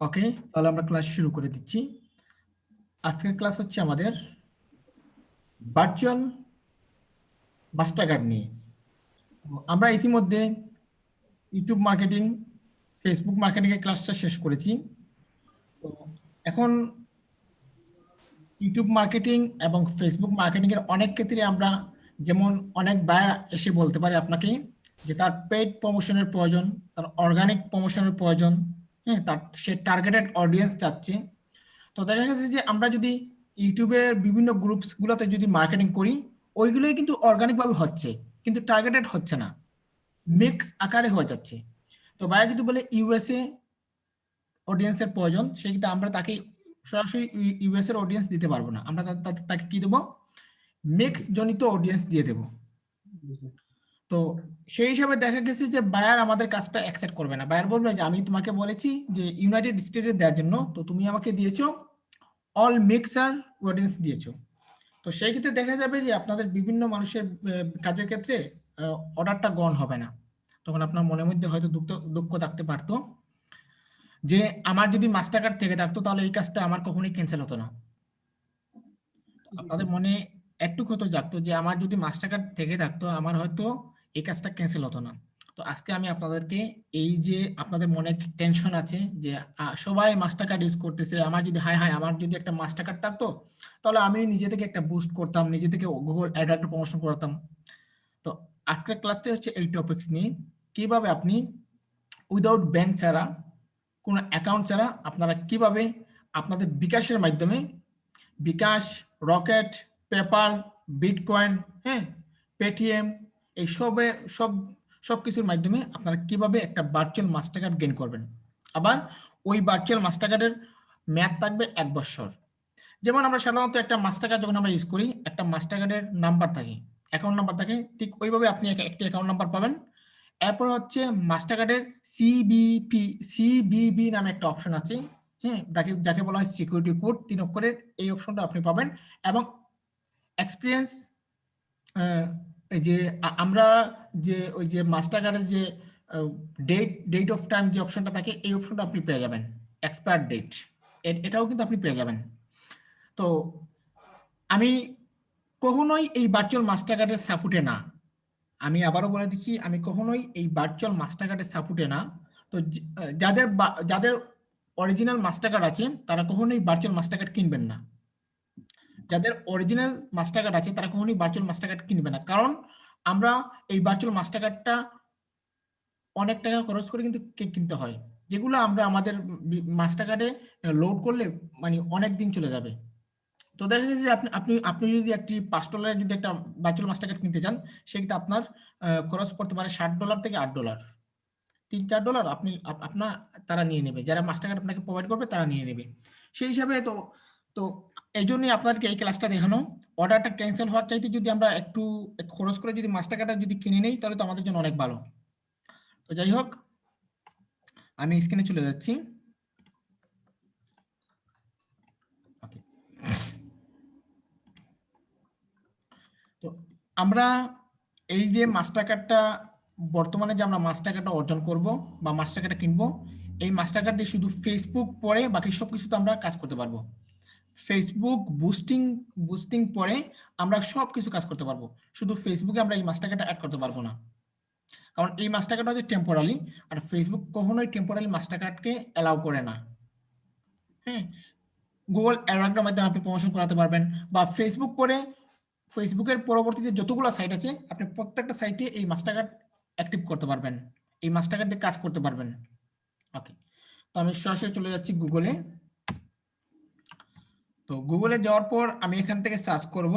ওকে, তাহলে আমরা ক্লাস শুরু করে দিচ্ছি। আজকের ক্লাস হচ্ছে আমাদের ভার্চুয়াল মাস্টার কার্ড নিয়ে। তো আমরা ইতিমধ্যে ইউটিউব মার্কেটিং, ফেসবুক মার্কেটিং এর ক্লাসটা শেষ করেছি। তো এখন ইউটিউব মার্কেটিং এবং ফেসবুক মার্কেটিং এর অনেক ক্ষেত্রে আমরা যেমন অনেক বায়ার এসে বলতে পারে আপনাকে যে তার পেইড প্রমোশনের প্রয়োজন, তার অর্গানিক প্রমোশনের প্রয়োজন, হ্যাঁ, তার সে টার্গেটেড অডিয়েন্স চাচ্ছে। তো দেখা গেছে যে আমরা যদি ইউটিউবের বিভিন্ন গ্রুপস গুলোতে যদি মার্কেটিং করি, ওইগুলোই কিন্তু অর্গানিক ভাবে হচ্ছে, কিন্তু টার্গেটেড হচ্ছে না, মিক্স আকারে হয়ে যাচ্ছে। তো বাইরে যদি বলে ইউএসএ অডিয়েন্সের প্রয়োজন, সেক্ষেত্রে আমরা তাকে সরাসরি ইউএস এর অডিয়েন্স দিতে পারবো না, আমরা তাকে কি দেবো, মিক্স জনিত অডিয়েন্স দিয়ে দেবো। তো সেই হিসাবে দেখা গেছে যে বায়ার আমাদের কাজটা অ্যাকসেপ্ট করবে না। বায়ার বলবে যে আমি তোমাকে বলেছি যে ইউনাইটেড স্টেটে দেওয়ার জন্য, তো তুমি আমাকে দিয়েছো অল মিক্সার অডিয়েন্স দিয়েছো। তো সেই ক্ষেত্রে দেখা যাবে যে আপনাদের বিভিন্ন মানুষের কাজের ক্ষেত্রে অর্ডারটা গ্রহণ হবে না। তখন আপনার মনের মধ্যে হয়তো দুঃখ থাকতে পারতো যে আমার যদি মাস্টার কার্ড থেকে থাকতো তাহলে এই কাজটা আমার কখনোই ক্যান্সেল হতো না। আপনাদের মনে একটু হয়তো জাগতো যে আমার যদি মাস্টার কার্ড থেকে থাকতো আমার হয়তো এই কাজটা ক্যান্সেল হতো না। তো আজকে আমি আপনাদেরকে এই যে আপনাদের মনে টেনশন আছে যে সবাই মাস্টার কার্ড ইউজ করতেছে, আমার যদি হায় হায় আমার যদি একটা মাস্টার কার্ড থাকতো তাহলে আমি নিজে থেকে একটা বুস্ট করতাম, নিজে থেকে গুগল অ্যাড একটা প্রমোশন করতাম। তো আজকের ক্লাসটা হচ্ছে এই টপিকস নিয়ে, কিভাবে আপনি উইদাউট ব্যাংক ছাড়া, কোনো অ্যাকাউন্ট ছাড়া আপনারা কিভাবে আপনাদের বিকাশের মাধ্যমে, বিকাশ, রকেট, পেপাল, বিটকয়েন, হ্যাঁ, পেটিএম, এই সব কিছুর মাধ্যমে আপনারা কিভাবে একটা ভার্চুয়াল মাস্টার কার্ড গেইন করবেন। আবার ওই ভার্চুয়াল মাস্টার কার্ডের মেয়াদ থাকবে 1 বছর। যেমন আমরা সাধারণত একটা মাস্টার কার্ড যখন আমরা ইউজ করি, একটা মাস্টার কার্ডের নাম্বার থাকে, অ্যাকাউন্ট নাম্বার থাকে, ঠিক ওইভাবে আপনি একটি অ্যাকাউন্ট নাম্বার পাবেন। এরপর হচ্ছে মাস্টার কার্ডের সিবিবি নামে একটা অপশন আছে, হ্যাঁ, যাকে বলা হয় সিকিউরিটি কোড, 3 অক্ষরের। এই অপশনটা আপনি পাবেন এবং এক্সপিরিয়েন্স, এই যে আমরা যে ওই যে মাস্টার কার্ডের যে ডেট অফ টাইম যে অপশনটা থাকে, এই অপশনটা আপনি পেয়ে যাবেন, এক্সপায়ার ডেট, এটাও কিন্তু আপনি পেয়ে যাবেন। তো আমি কখনোই এই ভার্চুয়াল মাস্টার কার্ডের সাপোর্টে না, আমি আবারও বলে দিচ্ছি, আমি কখনোই এই ভার্চুয়াল মাস্টার কার্ডের সাপোর্টে না। তো যাদের অরিজিনাল মাস্টার কার্ড আছে তারা কখনোই ভার্চুয়াল মাস্টার কার্ড কিনবেন না। যাদের অরিজিনাল মাস্টার কার্ড আছে তারা কখনোই ভার্চুয়াল মাস্টার কার্ড কিনবে না, কারণ আমরা এই ভার্চুয়াল মাস্টার কার্ডটা অনেক টাকা খরচ করে কিন্তু কিনতে হয়, যেগুলো আমরা আমাদের মাস্টার কার্ডে লোড করলে মানে অনেক দিন চলে যাবে। তো দেখা যাচ্ছে যে আপনি আপনি আপনি যদি একটি $5 যদি একটা ভার্চুয়াল মাস্টার কার্ড কিনতে চান, সেক্ষেত্রে আপনার খরচ পড়তে পারে $60 থেকে $8, $3-4 আপনি আপনার তারা নিয়ে নেবে, যারা মাস্টার কার্ড আপনাকে প্রোভাইড করবে তারা নিয়ে নেবে। সেই হিসাবে তো তো এই জন্যই আপনাদেরকে এই ক্লাসটা দেখানো। অর্ডারটা ক্যান্সেল হওয়ার চাইতে যদি আমরা একটু খরচ করে যদি মাস্টার কার্ডটা যদি কিনে নেই তাহলে তো আমাদের জন্য অনেক ভালো। তো যাই হোক, আমি স্ক্রিনে চলে যাচ্ছি। ওকে, তো আমরা এই যে মাস্টার কার্ডটা, বর্তমানে যে আমরা মাস্টার কার্ডটা অর্জন করব বা মাস্টার কার্ডটা কিনবো, এই মাস্টার কার্ড দিয়ে শুধু ফেসবুক পরে বাকি সবকিছুতে আমরা কাজ করতে পারবো। ফেসবুক বুস্টিং বুস্টিং পরে আমরা সবকিছু কাজ করতে পারবো, শুধু ফেসবুকে আমরা এই মাস্টার কার্ডটা অ্যাড করতে পারবো না, কারণ এই মাস্টার কার্ডটা হচ্ছে টেম্পোরারি, আর ফেসবুক কখনোই টেম্পোরারি মাস্টার কার্ডকে অ্যালাউ করে না। হ্যাঁ, গুগল অ্যাডওয়ার্ডের মাধ্যমে আপনি প্রমোশন করাতে পারবেন, বা ফেসবুক পরে ফেসবুকের পরবর্তীতে যতগুলো সাইট আছে আপনি প্রত্যেকটা সাইটে এই মাস্টার কার্ড অ্যাক্টিভ করতে পারবেন, এই মাস্টার কার্ড দিয়ে কাজ করতে পারবেন। ওকে, তো আমি সরাসরি চলে যাচ্ছি গুগলে। তো গুগলে যাওয়ার পর আমি এখান থেকে সার্চ করব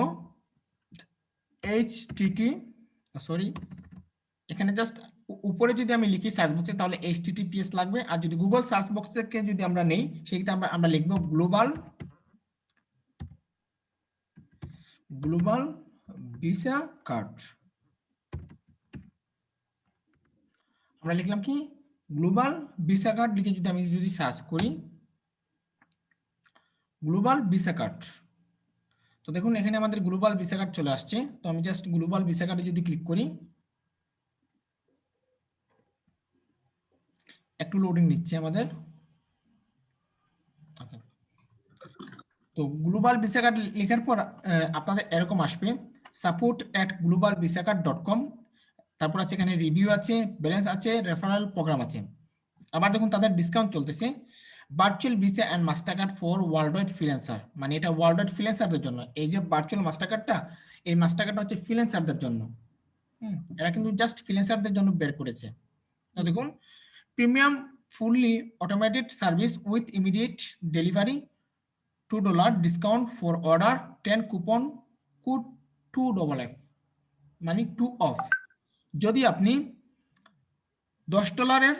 এইচটিটি, সরি, এখানে জাস্ট উপরে যদি আমি লিখি সার্চ বক্সে তাহলে এইচটিটিপিএস লাগবে, আর যদি গুগল সার্চ বক্স থেকে যদি আমরা নেই সেক্ষেত্রে আমরা লিখব গ্লোবাল ভিসা কার্ড। আমরা লিখলাম কি গ্লোবাল ভিসা কার্ড লিখে যদি আমি সার্চ করি গ্লোবাল ভিসা কার্ড, তো দেখুন এখানে আমাদের গ্লোবাল ভিসা কার্ড চলে আসছে। তো আমি জাস্ট গ্লোবাল ভিসা কার্ডে যদি ক্লিক করি, একটু লোডিং নিচ্ছে আমাদের। ওকে, তো গ্লোবাল ভিসা কার্ড লেখার পর আপনাদের এরকম আসবে support@globalvisaCard.com, তারপর আছে এখানে রিভিউ আছে, ব্যালেন্স আছে, রেফারেল প্রোগ্রাম আছে। আবার দেখুন তাদের ডিসকাউন্ট চলতেছে, virtual visa and master card for world wide freelancer, মানে এটা ওয়ার্ল্ড ওয়াইড ফ্রিল্যান্সারদের জন্য। এই যে ভার্চুয়াল মাস্টার কার্ডটা, এই মাস্টার কার্ডটা হচ্ছে ফ্রিল্যান্সারদের জন্য। এরা কিন্তু জাস্ট ফ্রিল্যান্সারদের জন্য বের করেছে। তো দেখুন, premium fully automated service with immediate delivery, $2 discount for order 10 coupon code 2FF, মানে 2 অফ। যদি আপনি $10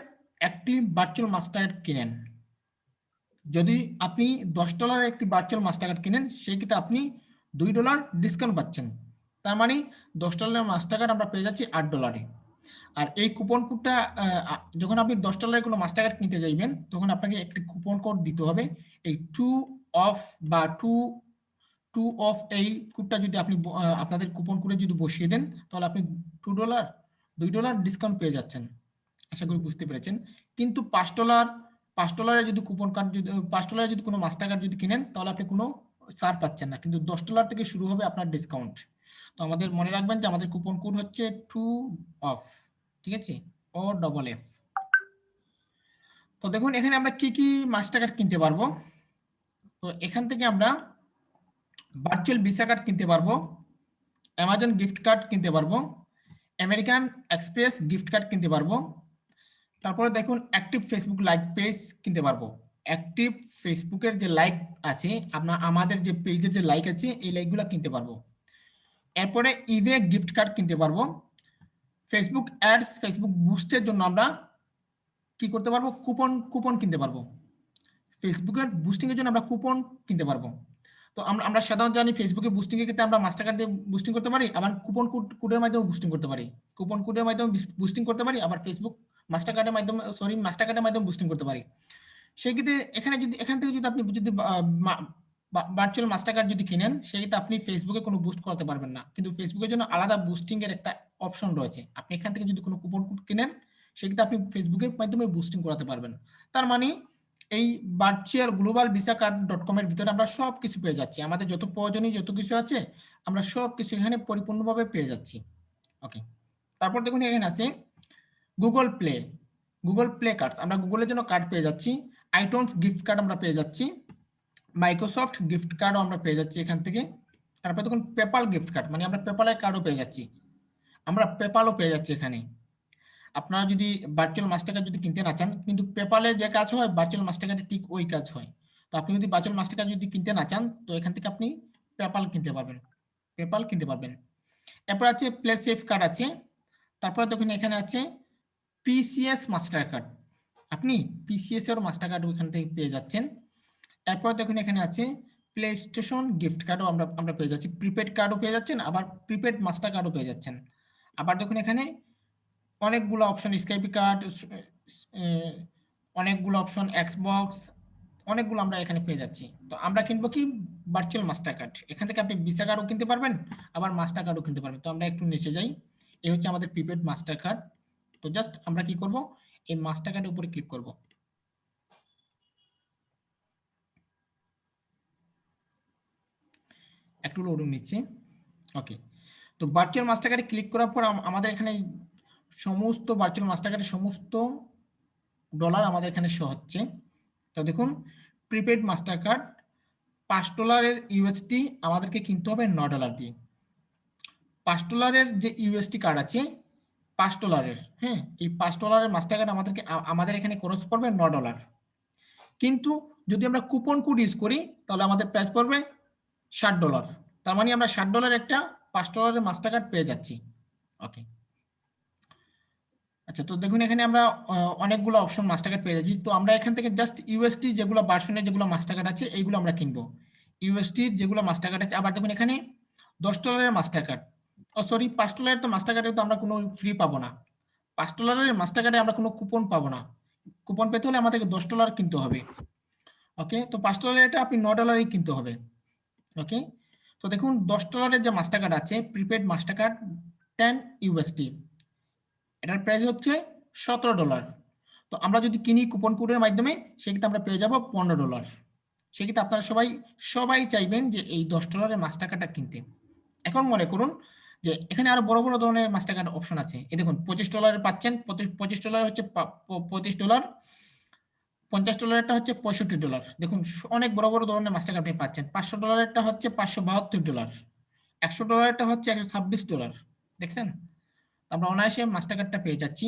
একটি ভার্চুয়াল মাস্টার কার্ড কিনেন, যদি আপনি $10 একটি ভার্চুয়াল মাস্টার কার্ড কিনেন, সেক্ষেত্রে আপনি $2 ডিসকাউন্ট পাচ্ছেন। তার মানে $10 মাস্টার কার্ড আমরা পেয়ে যাচ্ছি $8। আর এই কুপন কোডটা যখন আপনি $10 কোনো মাস্টার কার্ড কিনতে যাইবেন, তখন আপনাকে একটি কুপন কোড দিতে হবে। এই 2 অফ বা 2 অফ, এই কোডটা যদি আপনি আপনাদের কুপন কোডে যদি বসিয়ে দেন, তাহলে আপনি $2 ডিসকাউন্ট পেয়ে যাচ্ছেন। আশা করি বুঝতে পেরেছেন। কিন্তু $5 যদি কুপন কার্ড, যদি $5 যদি কোনো মাস্টার কার্ড যদি কিনেন, তাহলে আপনি কোনো ছাড় পাচ্ছেন না। কিন্তু $10 থেকে শুরু হবে আপনার ডিসকাউন্ট। তো আমাদের মনে রাখবেন যে আমাদের কুপন কোড হচ্ছে 2 অফ, ঠিক আছে, OFF। তো দেখুন এখানে আমরা কি কি মাস্টার কার্ড কিনতে পারবো। তো এখান থেকে আমরা ভার্চুয়াল ভিসা কার্ড কিনতে পারবো, অ্যামাজন গিফট কার্ড কিনতে পারবো, আমেরিকান এক্সপ্রেস গিফট কার্ড কিনতে পারবো। তারপরে দেখুন অ্যাক্টিভ ফেসবুক লাইক পেজ কিনতে পারবো। অ্যাক্টিভ ফেসবুকের যে লাইক আছে, আমাদের যে পেজের যে লাইক আছে, এই লাইকগুলো কিনতে পারবো। এরপরে ইবে গিফট কার্ড কিনতে পারবো। ফেসবুক অ্যাডস, ফেসবুক বুস্টের জন্য আমরা কি করতে পারবো, কুপন কিনতে পারবো। ফেসবুকের বুস্টিং এর জন্য আমরা কুপন কিনতে পারবো। তো আমরা সাধারণত জানি ফেসবুকে বুস্টিং এর ক্ষেত্রে আমরা মাস্টার কার্ড দিয়ে বুস্টিং করতে পারি, আবার কুপন কোডের মাধ্যমে বুস্টিং করতে পারি। কুপন কোডের মাধ্যমে বুস্টিং করতে পারি, আবার ফেসবুক মাস্টার কার্ডের মাধ্যমে, মাস্টার কার্ডের মাধ্যমে বুস্টিং করতে পারি। সেই ক্ষেত্রে এখান থেকে যদি আপনি যদি ভার্চুয়াল মাস্টার কার্ড যদি কিনেন, সেক্ষেত্রে আপনি ফেসবুকে কোনো বুস্ট করতে পারবেন না। কিন্তু ফেসবুকের জন্য আলাদা বুস্টিং এর একটা অপশন রয়েছে। আপনি এখান থেকে যদি কোনো কুপন কোড কিনেন, সেক্ষেত্রে আপনি ফেসবুকের মাধ্যমে বুস্টিং করাতে পারবেন। তার মানে এই ভার্চুয়াল গ্লোবাল ভিসা কার্ড.com এর ভিতরে আমরা সব কিছু পেয়ে যাচ্ছি। আমাদের যত প্রয়োজনীয় যত কিছু আছে, আমরা সব কিছু এখানে পরিপূর্ণভাবে পেয়ে যাচ্ছি। ওকে, তারপর দেখুন এখানে আছে গুগল প্লে কার্ডস, আমরা গুগলের জন্য কার্ড পেয়ে যাচ্ছি। আইটুনস গিফট কার্ড আমরা পেয়ে যাচ্ছি। মাইক্রোসফট গিফট কার্ডও আমরা পেয়ে যাচ্ছি এখান থেকে। তারপর দেখুন পেপাল গিফট কার্ড, মানে আমরা পেপালের কার্ডও পেয়ে যাচ্ছি। আমরা পেপালও পেয়ে যাচ্ছি এখানে। আপনারা যদি ভার্চুয়াল মাস্টার কার্ড যদি কিনতে না চান, কিন্তু পেপালে যে কাজ হয় ভার্চুয়াল মাস্টার কার্ডে ঠিক ওই কাজ হয়। তো আপনি যদি ভার্চুয়াল মাস্টার কার্ড যদি কিনতে না চান, তো এখান থেকে আপনি পেপাল কিনতে পারবেন। এরপর আছে প্লে সেফ কার্ড আছে। তারপর দেখুন এখানে আছে পিসিএস মাস্টার কার্ড, আপনি পিসিএস এর মাস্টার কার্ড ওইখান থেকে পেয়ে যাচ্ছেন। এরপর দেখুন এখানে আছে প্লে স্টেশন গিফট কার্ডও আমরা পেয়ে যাচ্ছি। প্রিপেড কার্ডও পেয়ে যাচ্ছেন, আবার প্রিপেড মাস্টার কার্ডও পেয়ে যাচ্ছেন। আবার দেখুন এখানে অনেকগুলো অপশন, স্কাইপি কার্ড, অনেকগুলো অপশন, এক্সবক্স, অনেকগুলো আমরা এখানে পেয়ে যাচ্ছি। তো আমরা কিনবো কি, ভার্চুয়াল মাস্টার কার্ড। এখান থেকে আপনি ভিসা কার্ডও কিনতে পারবেন, আবার মাস্টার কার্ডও কিনতে পারবেন। তো আমরা একটু নিচে যাই, এই হচ্ছে আমাদের প্রিপেড মাস্টার কার্ড। তো জাস্ট আমরা কি করব, এই মাস্টার কার্ডের উপরে ক্লিক করব। একটু লোডিং নিচ্ছে। ওকে, তো ভার্চুয়াল মাস্টার কার্ডে ক্লিক করার পর আমাদের এখানে সমস্ত ভার্চুয়াল মাস্টার কার্ডের সমস্ত ডলার আমাদের এখানে শো হচ্ছে। তো দেখুন প্রিপেড মাস্টার কার্ড $5 ইউএসডি আমাদেরকে কিনতে হবে $9 দিয়ে। $5 যে ইউএসডি কার্ড আছে, $5, হ্যাঁ, এই $5 মাস্টার কার্ড আমাদের এখানে খরচ পড়বে $9। কিন্তু যদি আমরা কুপন কোড ইউজ করি, তাহলে আমাদের প্রাইস পড়বে $60। তার মানে আমরা $60 একটা $5 মাস্টার কার্ড পেয়ে যাচ্ছি। ওকে, আচ্ছা, তো দেখুন এখানে আমরা অনেকগুলো অপশন মাস্টার কার্ড পেয়ে যাচ্ছি। তো আমরা এখান থেকে জাস্ট ইউএসডি যেগুলো ভার্সনের যেগুলো মাস্টার কার্ড আছে, এইগুলো আমরা কিনবো। ইউএসডি যেগুলো মাস্টার কার্ড আছে। আবার দেখুন এখানে $10 মাস্টার কার্ড, সরি $5 তো মাস্টার কার্ডে তো আমরা কোনো ফ্রি পাবো না। $5 মাস্টার কার্ডে আমরা কোনো কুপন পাবো না। কুপন পেতে হলে আমাদেরকে $10 কিনতে হবে। ওকে, তো $5 এটা আপনি $9 কিনতে হবে। ওকে, তো দেখুন $10 যে মাস্টার কার্ড আছে, প্রিপেড মাস্টার কার্ড 10 ইউএসডি, এটার প্রাইস হচ্ছে $17। তো আমরা যদি কিনি কুপন কোডের মাধ্যমে, সেক্ষেত্রে আমরা পেয়ে যাব $15। সেক্ষেত্রে আপনারা সবাই চাইবেন যে এই $10 মাস্টার কার্ডটা কিনতে। এখন মনে করুন যে এখানে আরো বড় ধরনের মাস্টার কার্ড অপশন আছে। এই দেখুন $25 পাচ্ছেন, $25 হচ্ছে $25, $50 হচ্ছে $65। দেখুন অনেক বড় ধরনের মাস্টার কার্ড আপনি পাচ্ছেন। $500 হচ্ছে $572, $100 হচ্ছে $126। দেখছেন? আমরা অনায়াসে মাস্টার কার্ডটা পেয়ে যাচ্ছি।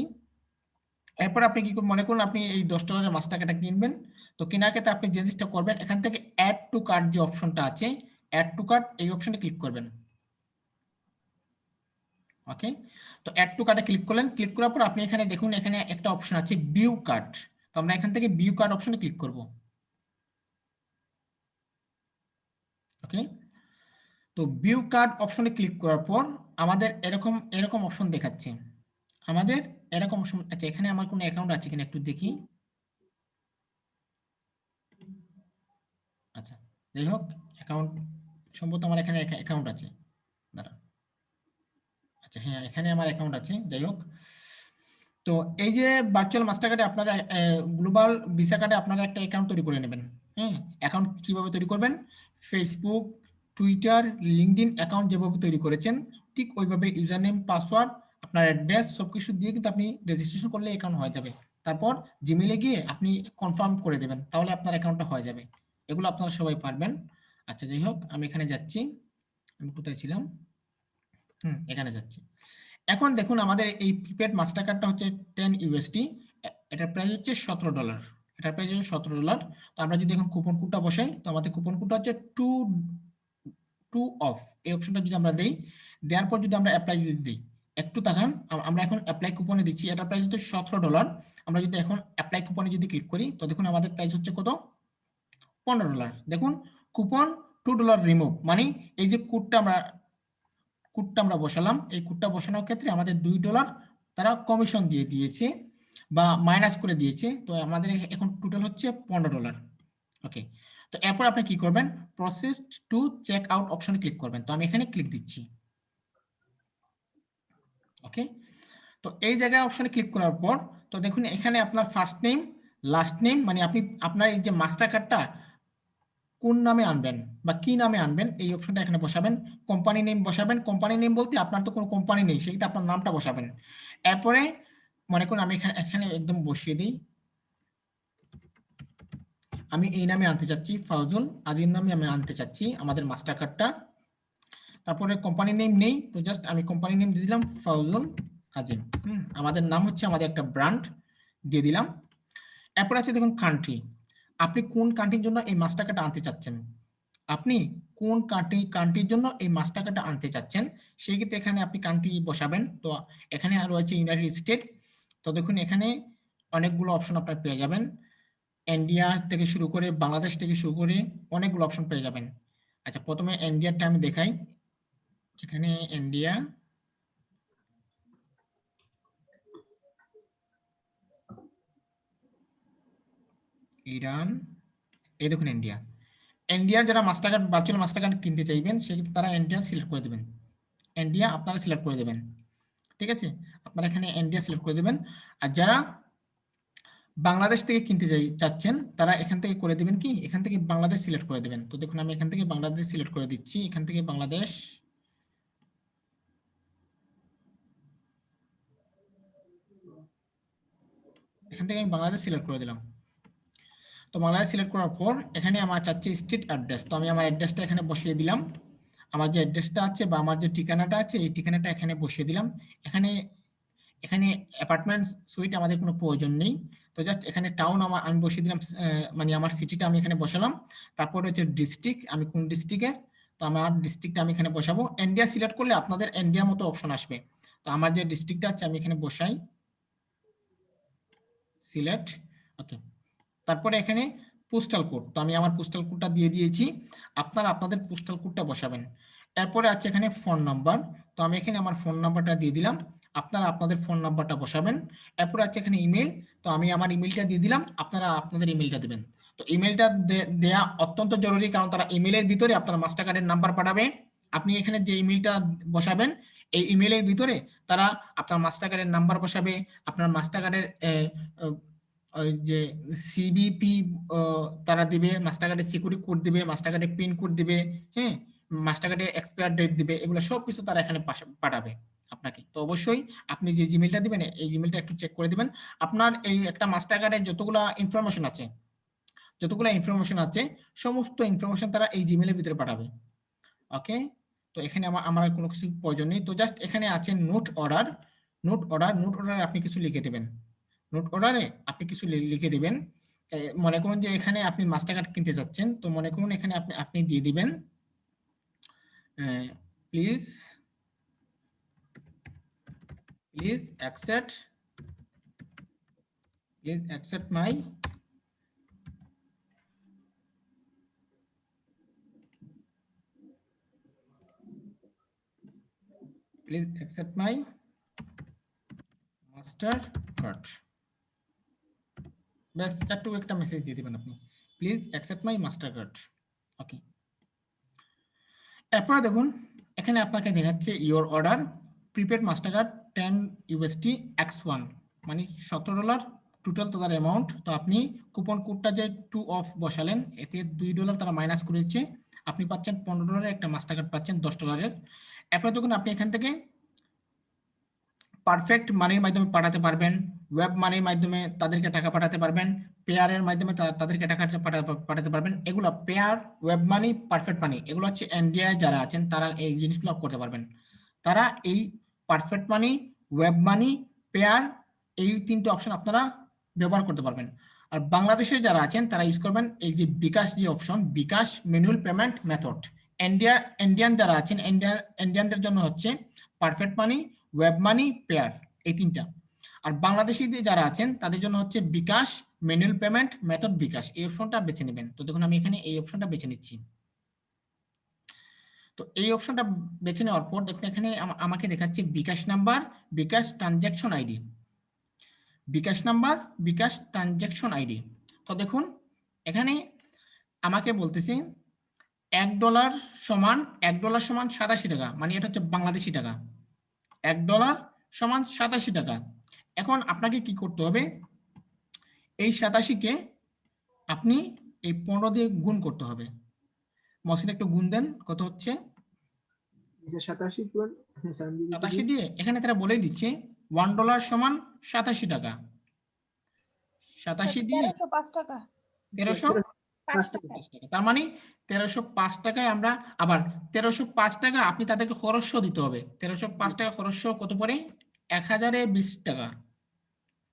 এরপর আপনি কি মনে করুন আপনি এই $10 মাস্টার কার্ডটা কিনবেন। তো কেনার ক্ষেত্রে আপনি যে জিনিসটা করবেন, এখান থেকে অ্যাড টু কার্ট যে অপশনটা আছে, অ্যাড টু কার্ট এই অপশনে ক্লিক করবেন। ওকে, তো অ্যাড টু কার্টে ক্লিক করলেন। ক্লিক করার পর আপনি এখানে দেখুন, এখানে একটা অপশন আছে ভিউ কার্ট। তো আমরা এখান থেকে ভিউ কার্ট অপশনে ক্লিক করব। ওকে, তো ভিউ কার্ট অপশনে ক্লিক করার পর আমাদের এরকম অপশন দেখাচ্ছে। আমাদের এরকম অপশন, আচ্ছা এখানে আমার কোনো অ্যাকাউন্ট আছে কিনা একটু দেখি। আচ্ছা, যাই হোক, অ্যাকাউন্ট সম্ভবত আমার এখানে অ্যাকাউন্ট আছে। দাঁড়া, আচ্ছা হ্যাঁ, এখানে আমার অ্যাকাউন্ট আছে। যাই হোক, তো এই যে ভার্চুয়াল মাস্টার কার্ডে আপনারা গ্লোবাল ভিসা কার্ডে আপনারা একটা অ্যাকাউন্ট তৈরি করে নেবেন। হ্যাঁ, অ্যাকাউন্ট কিভাবে তৈরি করবেন? ফেসবুক, টুইটার, লিঙ্কডইন অ্যাকাউন্ট যেভাবে তৈরি করেছেন ঠিক ওইভাবে ইউজার নেম, পাসওয়ার্ড, আপনার অ্যাড্রেস সবকিছু দিয়ে কিন্তু আপনি রেজিস্ট্রেশন করলে অ্যাকাউন্ট হয়ে যাবে। তারপর জিমেইলে গিয়ে আপনি কনফার্ম করে দেবেন, তাহলে আপনার অ্যাকাউন্টটা হয়ে যাবে। এগুলো আপনারা সবাই পারবেন। আচ্ছা যাই হোক, আমি এখানে যাচ্ছি। আমি কোথায় ছিলাম? এখানে যাচ্ছি। এখন দেখুন আমাদের এই প্রিপেড মাস্টার কার্ডটা হচ্ছে 10 ইউএসডি। এটার প্রাইস হচ্ছে $17। এটার প্রাইস হচ্ছে $17। তো আমরা যদি এখন কুপন কোডটা বসাই, তো আমাদের কুপন কোডটা হচ্ছে টু অফ। এই অপশনটা যদি আমরা দেই, দেওয়ার পর যদি আমরা অ্যাপ্লাই যদি দিই, একটু তাকান, আমরা এখন অ্যাপ্লাই কুপনে দিচ্ছি। এটার প্রাইস হচ্ছে $17। আমরা যদি এখন অ্যাপ্লাই কুপনে যদি ক্লিক করি, তো দেখুন আমাদের প্রাইস হচ্ছে কত? $15। দেখুন, কুপন $2 রিমুভ, মানে এই যে কোডটা আমরা বসালাম, এই কোডটা বসানোর ক্ষেত্রে আমাদের $2 তারা কমিশন দিয়ে দিয়েছে বা মাইনাস করে দিয়েছে। তো আমাদের এখন টোটাল হচ্ছে $15। ওকে, তো এরপর আপনি কি করবেন? প্রসেস টু চেক আউট অপশনে ক্লিক করবেন। তো আমি এখানে ক্লিক দিচ্ছি। ওকে, তো এই জায়গায় অপশনে ক্লিক করার পর, তো দেখুন এখানে আপনার ফার্স্ট নেম, লাস্ট নেম, মানে আপনি আপনার এই যে মাস্টার কার্ডটা কোন নামে আনবেন বা কি নামে আনবেন এই অপশনটা এখানে বসাবেন। কোম্পানি নেম বসাবেন। কোম্পানি নেম বলতে আপনার তো কোনো কোম্পানি নেই, সেক্ষেত্রে আপনার নামটা বসাবেন। এরপরে মনে করুন আমি এখানে একদম বসিয়ে দিই, আমি এই নামে আনতে চাচ্ছি, ফাউজুল আজিম নামে আমি আনতে চাচ্ছি আমাদের মাস্টার কার্ডটা। তারপরে কোম্পানি নেম নেই, তো জাস্ট আমি কোম্পানি নেম দিয়ে দিলাম ফাউজুল আজিম। আমাদের নাম হচ্ছে, আমাদের একটা ব্র্যান্ড দিয়ে দিলাম। এরপর আছে দেখুন কান্ট্রি, আপনি কোন কান্ট্রির জন্য এই মাস্টার কার্ডটা আনতে চাচ্ছেন। আপনি কোন কান্ট্রির জন্য এই মাস্টার কার্ডটা আনতে চাচ্ছেন, সেই ক্ষেত্রে এখানে আপনি কান্ট্রি বসাবেন। তো এখানে আরো আছে ইউনাইটেড স্টেট। তো দেখুন এখানে অনেকগুলো অপশন আপনারা পেয়ে যাবেন, ইন্ডিয়া থেকে শুরু করে, বাংলাদেশ থেকে শুরু করে অনেকগুলো অপশন পেয়ে যাবেন। আচ্ছা, প্রথমে ইন্ডিয়ারটা আমি দেখাই। এখানে ইন্ডিয়া, ইরান, এই দেখুন ইন্ডিয়া। ইন্ডিয়ার যারা master card, virtual master card কিনতে চাইবেন, সেক্ষেত্রে তারা ইন্ডিয়া সিলেক্ট করে দেবেন। ইন্ডিয়া আপনারা সিলেক্ট করে দেবেন। ঠিক আছে, আপনারা এখানে ইন্ডিয়া সিলেক্ট করে দেবেন। আর যারা বাংলাদেশ থেকে কিনতে চাচ্ছেন, তারা এখান থেকে করে দেবেন কি, এখান থেকে বাংলাদেশ সিলেক্ট করে দেবেন। তো দেখুন আমি এখান থেকে বাংলাদেশ সিলেক্ট করে দিচ্ছি। এখান থেকে বাংলাদেশ, এখান থেকে আমি বাংলাদেশ সিলেক্ট করে দিলাম। তো বাংলাদেশ সিলেক্ট করার পর এখানে আমার চাচ্ছে স্ট্রিট অ্যাড্রেস। তো আমি আমার অ্যাড্রেসটা এখানে বসিয়ে দিলাম। আমার যে অ্যাড্রেসটা আছে বা আমার যে ঠিকানাটা আছে, এই ঠিকানাটা এখানে বসিয়ে দিলাম। এখানে এখানে অ্যাপার্টমেন্ট সুইট আমাদের কোনো প্রয়োজন নেই। তো জাস্ট এখানে টাউন আমি বসিয়ে দিলাম, মানে আমার সিটিটা আমি এখানে বসালাম। তারপর হচ্ছে ডিস্ট্রিক্ট, আমি কোন ডিস্ট্রিক্টের, তো আমার ডিস্ট্রিক্টটা আমি এখানে বসাবো। ইন্ডিয়া সিলেক্ট করলে আপনাদের ইন্ডিয়ার মতো অপশন আসবে। তো আমার যে ডিস্ট্রিক্টটা আছে আমি এখানে বসাই, সিলেক্ট। ওকে, তারপরে এখানে পোস্টাল কোড, তো আমি আমার পোস্টাল কোডটা দিয়ে দিয়েছি। আপনারা আপনাদের পোস্টাল কোডটা বসাবেন। এরপরে আছে এখানে ফোন নাম্বার, তো আমি এখানে আমার ফোন নাম্বারটা দিয়ে দিলাম। আপনারা আপনাদের ফোন নাম্বারটা বসাবেন। এরপরে আছে এখানে ইমেল, তো আমি আমার ইমেলটা দিয়ে দিলাম, আপনারা আপনাদের ইমেলটা দেবেন। তো ইমেলটা দেয়া অত্যন্ত জরুরি, কারণ তারা ইমেলের ভিতরে আপনার মাস্টার কার্ডের নাম্বার পাঠাবে। আপনি এখানে যে ইমেলটা বসাবেন, এই ইমেলের ভিতরে তারা আপনার মাস্টার কার্ডের নাম্বার বসাবে, আপনার মাস্টার কার্ডের ওই যে সিবিপি তারা দিবে, মাস্টারকার্ডের সিকিউরিটি কোড দিবে, মাস্টারকার্ডের পিন কোড দিবে, হ্যাঁ, মাস্টারকার্ডের এক্সপায়ার ডেট দিবে, এগুলো সব কিছু তারা এখানে পাঠাবে আপনাকে। তো অবশ্যই আপনি যে জিমেলটা দিবেন এই জিমেলটা একটু চেক করে দিবেন। আপনার এই একটা মাস্টারকার্ডের যতগুলা ইনফরমেশন আছে, সমস্ত ইনফরমেশন তারা এই জিমেলের ভিতরে পাঠাবে। ওকে, তো এখানে আমার কোনো কিছু প্রয়োজন নেই। তো জাস্ট এখানে আছে নোট অর্ডার। নোট অর্ডারে আপনি কিছু লিখে দেবেন। নোট অর্ডারে আপনি কিছু লিখে দিবেন। মনে করুন যে এখানে আপনি মাস্টার কার্ড কিনতে যাচ্ছেন, তো মনে করুন এখানে আপনি দিয়ে দিবেন please accept my Mastercard. ব্যাস একটু একটা মেসেজ দিয়ে দিবেন আপনি, please accept my Mastercard. Okay, এরপরে দেখুন এখানে আপনাকে দেখাচ্ছে your order prepaid Mastercard 10 USD X1, মানে $17 টোটাল তাদের অ্যামাউন্ট। তো আপনি কুপন কোডটা যে 2 অফ বসালেন, এতে $2 তারা মাইনাস করে দিচ্ছে, আপনি পাচ্ছেন $15 একটা মাস্টার কার্ড পাচ্ছেন $10। এরপরে দেখুন আপনি এখান থেকে পারফেক্ট মানির মাধ্যমে পাঠাতে পারবেন, ওয়েব মানির মাধ্যমে তাদেরকে টাকা পাঠাতে পারবেন, পেয়ারের মাধ্যমে তাদেরকে টাকা পাঠাতে পারবেন। এগুলো পেয়ার, ওয়েব মানি, পারফেক্ট মানি, এগুলো হচ্ছে ইন্ডিয়ায় যারা আছেন তারা এই জিনিসগুলো করতে পারবেন। তারা এই পারফেক্ট মানি, ওয়েব মানি, পেয়ার, এই তিনটে অপশন আপনারা ব্যবহার করতে পারবেন। আর বাংলাদেশে যারা আছেন তারা ইউজ করবেন এই যে বিকাশ যে অপশন, বিকাশ ম্যানুয়াল পেমেন্ট মেথড। ইন্ডিয়ান যারা আছেন ইন্ডিয়ানদের জন্য হচ্ছে পারফেক্ট মানি, ওয়েব মানি, পেয়ার, এই তিনটা। আর বাংলাদেশি যারা আছেন তাদের জন্য হচ্ছে বিকাশ ম্যানুয়াল পেমেন্ট মেথড বিকাশ, এই অপশনটা বেছে নেবেন। তো দেখুন আমি এখানে এই অপশনটা বেছে নিচ্ছি। তো এই অপশনটা বেছে নেওয়ার পর দেখুন এখানে আমাকে দেখাচ্ছে বিকাশ নাম্বার, বিকাশ ট্রানজ্যাকশন আইডি, বিকাশ নাম্বার, বিকাশ ট্রানজ্যাকশন আইডি। তো দেখুন এখানে আমাকে বলতেছে $1 সমান $87 মানে এটা হচ্ছে বাংলাদেশি টাকা। $1 সমান 87 টাকা। এখন আপনাকে কি করতে হবে, এই 87-কে আপনি এই 15 দিয়ে গুণ করতে হবে। মহসিন একটু গুণ দেন, কত হচ্ছে? 87 দিয়ে এখানে তারা বলেই দিচ্ছে $1 সমান 87 টাকা। 87 দিয়ে 1305 টাকা। 1305 টাকা। তার মানে 1305 টাকায় আমরা আবার 1305 টাকা আপনি তাদেরকে খরচ দিতে হবে। 1305 টাকা খরচ কত পড়ে? 1020 টাকা।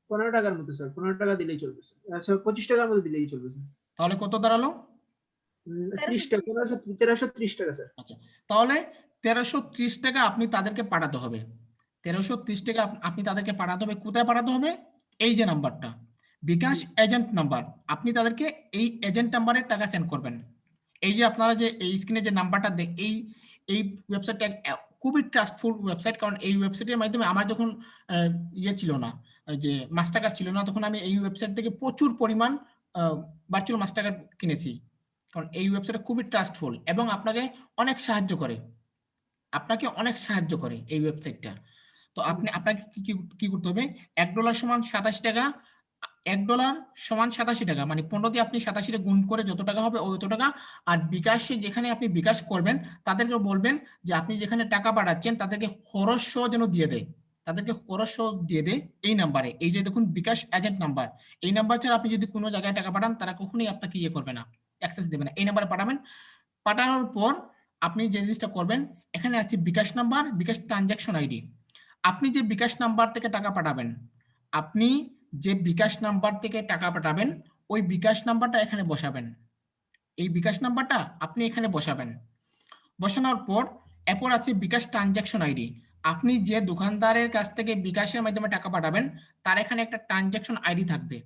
15 টাকার মতো স্যার, 15 টাকা দিলেই চলবে স্যার। আচ্ছা 25 টাকার মতো দিলেই চলবে স্যার। তাহলে কত দাঁড়ালো? 30 টাকা, 1330 টাকা স্যার। আচ্ছা, তাহলে 1330 টাকা আপনি তাদেরকে পাঠাতে হবে। 1330 টাকা আপনি তাদেরকে পাঠাতে হবে। কোথায় পাঠাতে হবে? এই যে নাম্বারটা, বিকাশ এজেন্ট নাম্বার, আপনি তাদেরকে এই এজেন্ট নাম্বারে টাকা সেন্ড করবেন। এই যে আপনারা যে এই স্ক্রিনে যে নাম্বারটা এই ওয়েবসাইটটা খুবই ট্রাস্টফুল ওয়েবসাইট, কারণ এই ওয়েবসাইটের মাধ্যমে আমার যখন ইয়ে ছিল না, যে মাস্টার কার্ড ছিল না, তখন আমি এই ওয়েবসাইট থেকে প্রচুর পরিমাণ ভার্চুয়াল মাস্টার কার্ড কিনেছি। কারণ এই ওয়েবসাইট খুবই ট্রাস্টফুল এবং আপনাকে অনেক সাহায্য করে, এই ওয়েবসাইটটা। তো আপনাকে কি করতে হবে? $1 সমান 87 টাকা, $1 সমান 87 টাকা, মানে 15 দিয়ে আপনি 87 গুণ করে যত টাকা হবে অত টাকা। আর বিকাশে যেখানে আপনি বিকাশ করবেন তাদেরকে বলবেন যে আপনি যেখানে টাকা পাঠাচ্ছেন তাদেরকে খরচ যেন দিয়ে দেয়, এই নাম্বারে। এই যে দেখুন বিকাশ এজেন্ট নাম্বার, এই নাম্বার ছাড়া আপনি যদি কোনো জায়গায় টাকা পাঠান তারা কখনোই আপনাকে ইয়ে করবে না, অ্যাক্সেস দেবে না। এই নাম্বারে পাঠাবেন। পাঠানোর পর আপনি যে জিনিসটা করবেন, এখানে আছে বিকাশ নাম্বার, বিকাশ ট্রানজ্যাকশন আইডি। আপনি যে বিকাশ নাম্বার থেকে টাকা পাঠাবেন, ওই বিকাশ নাম্বারটা এখানে বসাবেন। এই বিকাশ নাম্বারটা আপনি এখানে বসাবেন। বসানোর পর এরপর আছে বিকাশ ট্রানজ্যাকশন আইডি। আপনি যে দোকানদারের কাছ থেকে বিকাশের মাধ্যমে টাকা পাঠাবেন তার এখানে একটা ট্রানজ্যাকশন আইডি থাকবে,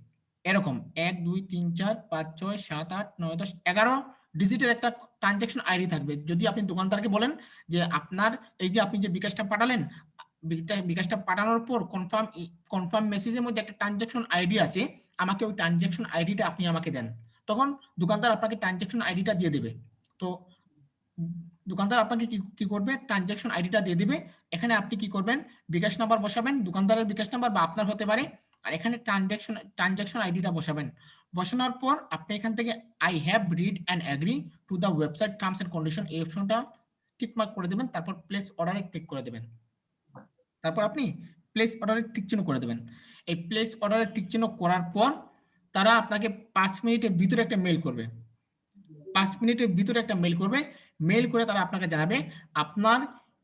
এরকম 1 2 3 4 5 6 7 8 9 10 11 ডিজিটের একটা ট্রানজ্যাকশন আইডি থাকবে। যদি আপনি দোকানদারকে বলেন যে আপনার এই যে আপনি যে বিকাশটা পাঠালেন, বিকাশটা পাঠানোর পর কনফার্ম মেসেজের মধ্যে একটা ট্রানজ্যাকশন আইডি আছে, আমাকে ওই ট্রানজ্যাকশন আইডিটা আপনি আমাকে দেন, তখন দোকানদার আপনাকে ট্রানজ্যাকশন আইডিটা দিয়ে দেবে। তো দোকানদার আপনাকে কি করবে? ট্রানজ্যাকশন আইডিটা দিয়ে দিবে। এখানে আপনি কি করবেন? বিকাশ নাম্বার বসাবেন, দোকানদারের বিকাশ নাম্বার বা আপনার হতে পারে। আর এখানে ট্রানজাকশন আইডিটা বসাবেন। বসানোর পর আপনি এখান থেকে I have read and agree to the website terms and condition এই অপশনটা টিক মার্ক করে দেবেন, তারপর প্লেস অর্ডারে ক্লিক করে দেবেন। তারপর আপনি প্লেস অর্ডারে টিক চিহ্ন করে দেবেন। এই প্লেস অর্ডারে টিক চিহ্ন করার পর তারা আপনাকে 5 মিনিটের ভিতরে একটা মেইল করবে। 5 মিনিটের ভিতরে একটা মেইল করবে। মেইল করে তারা আপনাকে জানাবে আপনার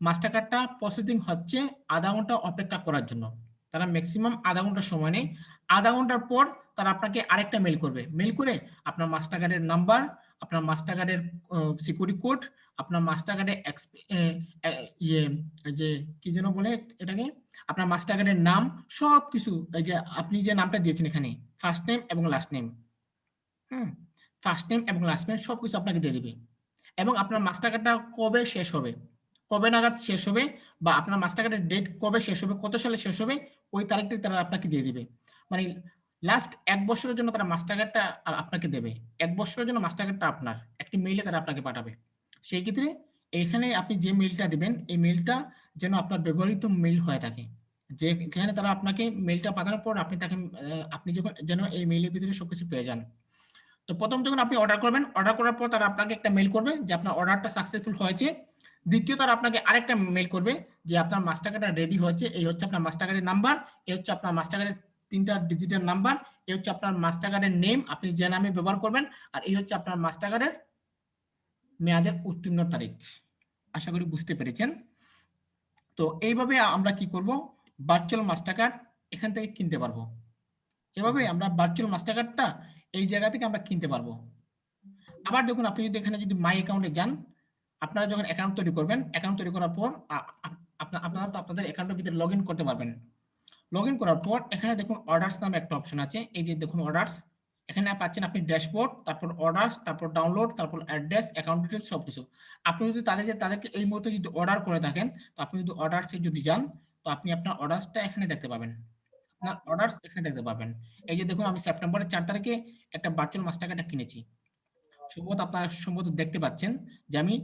মাস্টার কার্ডটা প্রসেসিং হচ্ছে, আধা ঘন্টা অপেক্ষা করার জন্য। তারা ম্যাক্সিমাম আধা ঘন্টা সময় নেয়। আধা ঘন্টার পর তারা আপনাকে আরেকটা মেইল করবে। মেইল করে আপনার মাস্টার কার্ডের নাম্বার, আপনার মাস্টার কার্ডের সিকিউরিটি কোড, আপনার মাস্টার কার্ডের ইয়ে যে কি যেন বলে এটাকে, আপনার মাস্টার কার্ডের নাম সবকিছু, এই যে আপনি যে নামটা দিয়েছেন এখানে ফার্স্ট নেম এবং লাস্ট নেম, ফার্স্ট নেম এবং লাস্ট নেম সবকিছু আপনাকে দিয়ে দিবে। এবং আপনার মাস্টার কার্ডটা কবে শেষ হবে, কবে নাগাদ শেষ হবে, বা আপনার মাস্টার কার্ডের ডেট কবে শেষ হবে, কত সালে শেষ হবে, ওই তারিখটা তারা আপনাকে দিয়ে দিবে। মানে লাস্ট 1 বছরের জন্য তারা মাস্টার কার্ডটা আপনাকে দেবে। 1 বছরের জন্য মাস্টার কার্ডটা আপনার একটি মেইলে তারা আপনাকে পাঠাবে। সেই ক্ষেত্রে এখানে আপনি যে মেইলটা দিবেন এই মেইলটা যেন আপনার ব্যবহৃত মেইল হয়ে থাকে, যেখানে তারা আপনাকে মেইলটা পাঠানোর পর আপনি তাকে আপনি যখন যেন এই মেইলের ভিতরে সবকিছু পেয়ে যান। তো প্রথম যখন আপনি অর্ডার করবেন, অর্ডার করার পর তারা আপনাকে একটা মেইল করবে যে আপনার অর্ডারটা সাকসেসফুল হয়েছে। দ্বিতীয় তারা আপনাকে আরেকটা মেইল করবে যে আপনার মাস্টার কার্ডটা রেডি হয়েছে, এই হচ্ছে আপনার মাস্টার কার্ডের নাম্বার, এই হচ্ছে আপনার মাস্টার কার্ডের 3টা ডিজিটের নাম্বার, এই হচ্ছে আপনার মাস্টার কার্ডের নেম আপনি যে নামে ব্যবহার করবেন, আর এই হচ্ছে আপনার মাস্টার কার্ডের মেয়াদের উত্তীর্ণ তারিখ। আশা করি বুঝতে পেরেছেন। তো এইভাবে আমরা কি করব, ভার্চুয়াল মাস্টার কার্ড এখান থেকে কিনতে পারবো। এভাবে আমরা ভার্চুয়াল মাস্টার কার্ডটা এই জায়গা থেকে আমরা কিনতে পারবো। আবার দেখুন, আপনি যদি এখানে যদি মাই অ্যাকাউন্টে যান, আপনারা যখন অ্যাকাউন্ট তৈরি করবেন, অ্যাকাউন্ট তৈরি করার পর আপনারা তো আপনাদের অ্যাকাউন্টের ভিতরে লগ ইন করতে পারবেন। লগ ইন করার পর এখানে দেখুন অর্ডার্স নামে একটা অপশন আছে, এই যে দেখুন অর্ডার্স, এখানে পাচ্ছেন আপনি ড্যাশবোর্ড, তারপর অর্ডার্স, তারপর ডাউনলোড, তারপর অ্যাড্রেস, অ্যাকাউন্ট ডিটেলস সবকিছু। আপনি যদি তাদেরকে এই মুহূর্তে যদি অর্ডার করে থাকেন, তো আপনি যদি অর্ডার্সে যদি যান, তো আপনি আপনার অর্ডার্সটা এখানে দেখতে পাবেন। আপনার অর্ডার্স এখানে দেখতে পাবেন। এই যে দেখুন আমি সেপ্টেম্বরের 4 তারিখে একটা ভার্চুয়াল মাস্টার কার্ড কিনেছি। সম্ভবত আপনারা দেখতে পাচ্ছেন যে আমি